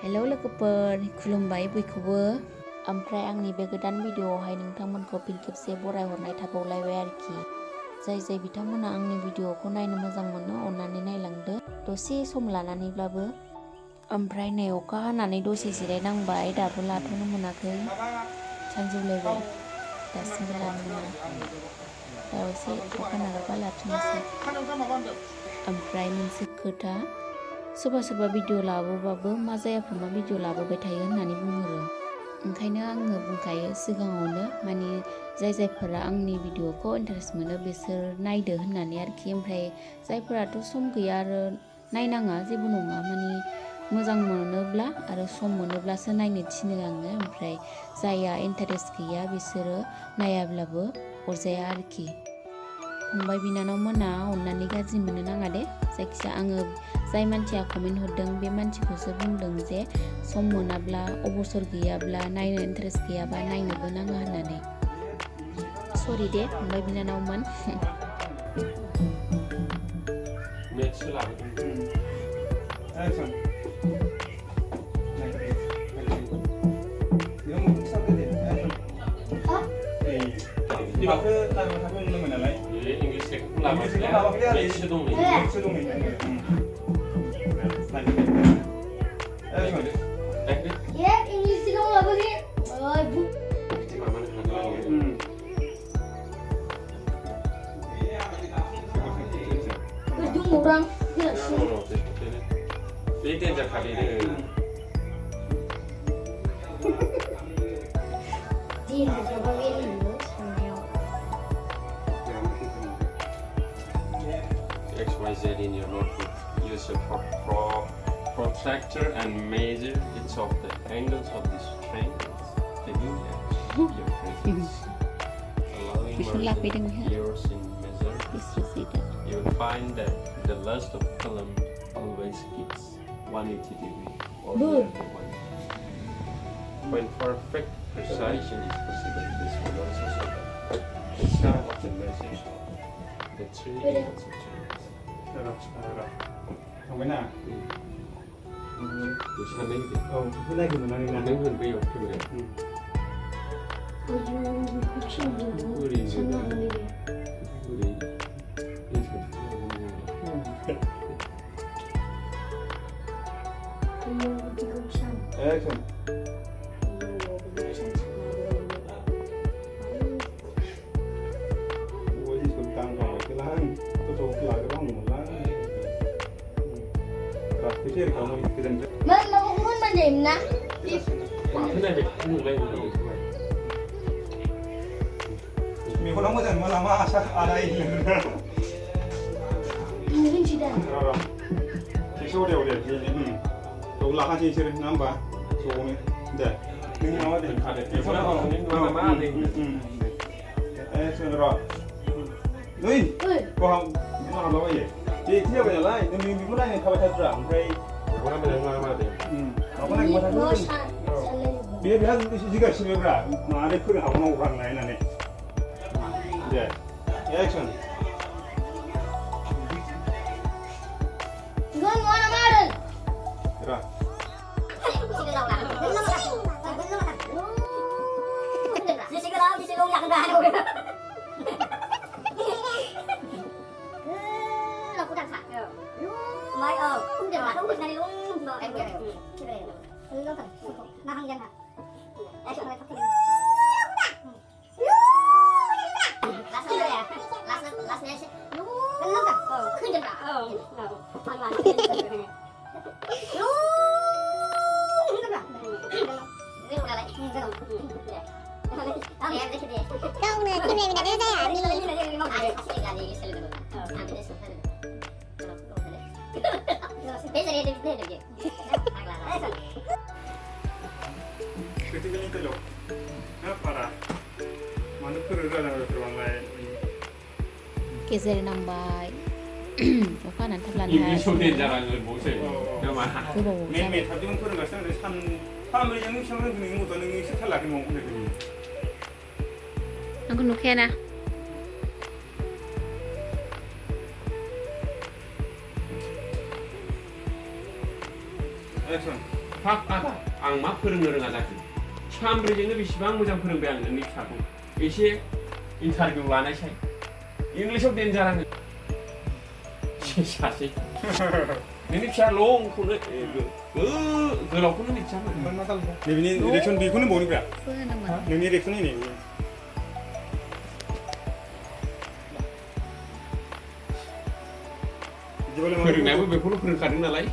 Hello लोगोफोर खुलुमबाय बयखौबो ओमफ्राय आंनि बे गोदान भिडिअआवहाय नोंथांमोनखौ फिन खेबसे बरायहरनाय थाबावलायबाय आरोखि जाय बिथांमोना आंनि भिडिअखौ नायनो मोजां मोनो अननानै नायलांदो दसे सम लानानैब्लाबो ओमफ्राय नै अखा हानानै दसे जिरायनांबाय दाबो लाथ'नो मोनाखै सानजौलायबाय दासिमबो लानो मोनाखै दा एसे अखा नागारबा लाथ'नोसै ओमफ्राय मोनसे खोथा सोरबा भिडिअ लाबोबाबो मा जायाफोर मा भिडिअ लाबोबाय थायो होननानै बुंहरो ओंखायनो आङो बुंखायो सिगाङावनो माने जायफोरा आंनि भिडिअखौ इन्टारेस्ट मोनो बिसोर नायदो होननानै आरोखि ओमफ्राय जायफोराथ' सम गैया आरो नायनाङा जेबो नङा माने मोजां मोनोब्ला आरो सम मोनोब्लासो नायनो थिनो आङो ओमफ्राय जायहा इन्टारेस्ट गैया बिसोरो नायाब्लाबो अरजाया आरोखि फंबाय बिनानावमोना अननानै गाज्रि मोननो नाङा दे जायखिजाया आङो जाय मानसिया कमेन्ट हरदों बे मानसिखौसो बुंदों जे सम मोनाब्ला अबसर गैयाब्ला नायनो इन्टारेस्ट गैयाबा नायनोबो नाङा होननानै सरि दे फंबाय बिनानावमोन orang XYZ in your notebook. Use a protractor and measure each of the angles of this triangle. Your presence. Allowing years in measure. You will find that the last of column always gives 180 degrees or the other one. When perfect precision is possible, this will also show that the sum of the measures of the three angles of triangles. Không phải nào. Tôi sao mấy cái? Cái này thì mình nói là nếu hơn bây giờ cái này. 우리 Action. Ủa gì cũng tăng vào cái láng, tôi lại cái bóng một láng. Rồi, tiếp theo cậu mình cái dần. Mình cũng muốn mình điểm nè. Quả thế này phải không được lên được. Mình có đóng cái dần mà làm à đây. Mình chỉ để. Rồi. Cái số đều để thì đâu là hai chi chơi năm ba số này. Để. Đừng nói để À để cái số đó những nó mà thì. Action rồi. Nuôi. Có không? Nó làm đâu vậy? Thì theo cái này, mình muốn này thay thay rằng cái. Có năm mươi mà thì. Có này mà thay thay. Bây giờ 지가 심해라. 말에 큰 하고 나오고 하는 거 아니네. 네. 액션. Gue mau nama Ra. Mấy không được là không được này luôn rồi em kìa nó phải nó không dân hả em chọn này phát triển last year ya last year sih kan lo kanขึ้นจังหวะฟังมาขึ้นจังหวะเรื่องอะไรก็ต้องเอาเนี่ยได้ทีเดียวต้องเนี่ยที่เมย์มันได้ได้อ่ะนี่นี่นี่มองอะไรสิ่งอะไรสิ่งอะไรอ่ะไม่ได้สุดเลยBiasa dia dia. Ketika itu loh, para manusia berada di ruang lain. geser nambah 어가 난 탑란 이 소리에 잘하는 걸 보세요. 그만. 매일 잡지만 그런 거 있어요. 사람들이 영웅 시험을 그는 것도 능이 시탈라게 먹고 그래. 안 그렇게나 액션. आफा आं मा फोरोंनो रोङा जाखो सामब्रैजोंनो बेसेबां मोजां फोरोंबाय आं नोंनि फिसाखौ एसे इन्टारभिउ लानायसाय इंलिसाव देन्जार आङो सासे नोंनि फिसा लंखौनो गोलावखौनो मिथियामोन नैबेनि रिएक्सन बेखौनो बावनिब्रा नोंनि रिएक्सन नै फोरोंनायाबो बेखौनो फोरोंखादों नालाय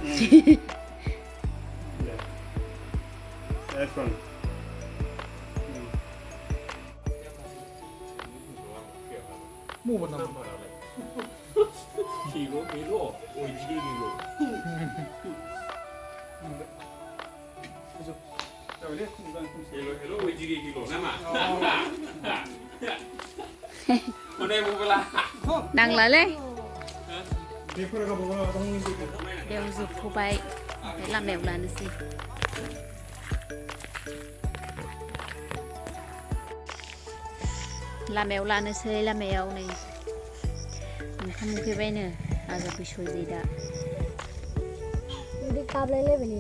뭐 만나 이거 오이지게 이거 hello 오이지게 이거 나마 오늘 뭐라 नांलालै बेफोरखौ बोगोन बेयाव जोबथ'बाय ओमफ्राय लामायाव लानोसै लामायाव नै ओंखाम उखैबायनो आजा बिस्वजितआ उदै गाबलायलायबाय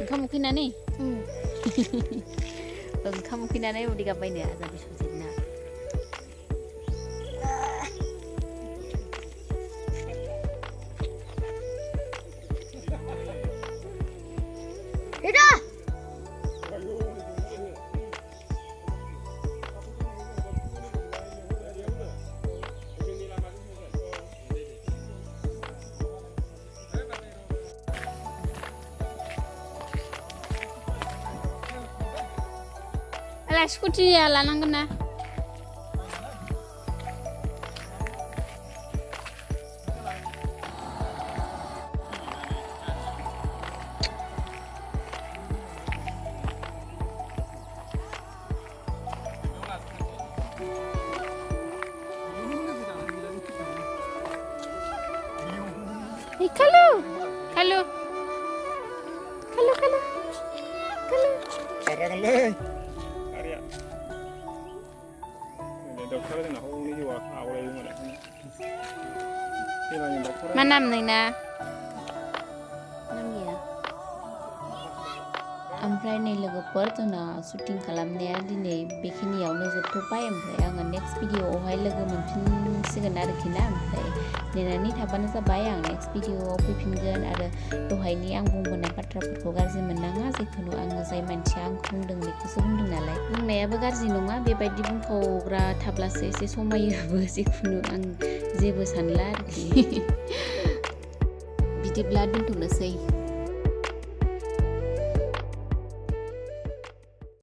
ओंखाम उखैनानै ओंखाम उखैनानै उदै गाबबायनो आजा बिस्वजितना Alah, skuti ya lanang kena. Kalau. Karang Arya. Ini dokter itu nak hubungi juga awal itu mana? Ini dokter. Manam nina. ओमफ्राय नै लोगोफोर जोंना शुटिं खालामनाया दिनै बेखिनियावनो जोबथ'बाय ओमफ्राय आङो नेक्स्ट भिडिअआवहाय लोगो मोनफिनसिगोन आरोखि ना ओमफ्राय नेनानै थाबानो जाबाय आं नेक्स्ट भिडिअआव फैफिनगोन आरो दहायनि आं बुंबोनाय बाथ्राफोरखौ गाज्रि मोननाङा जिखुनु आङो जाय मानसिया आं बुंदों बेखौसो बुंदों नालाय बुंनायाबो गाज्रि नङा बेबायदि बुंखावग्रा थाब्लासो एसे समायोबो जिखुनु आं जेबो सानला आरोखि बिदिब्ला दोनथ'नोसै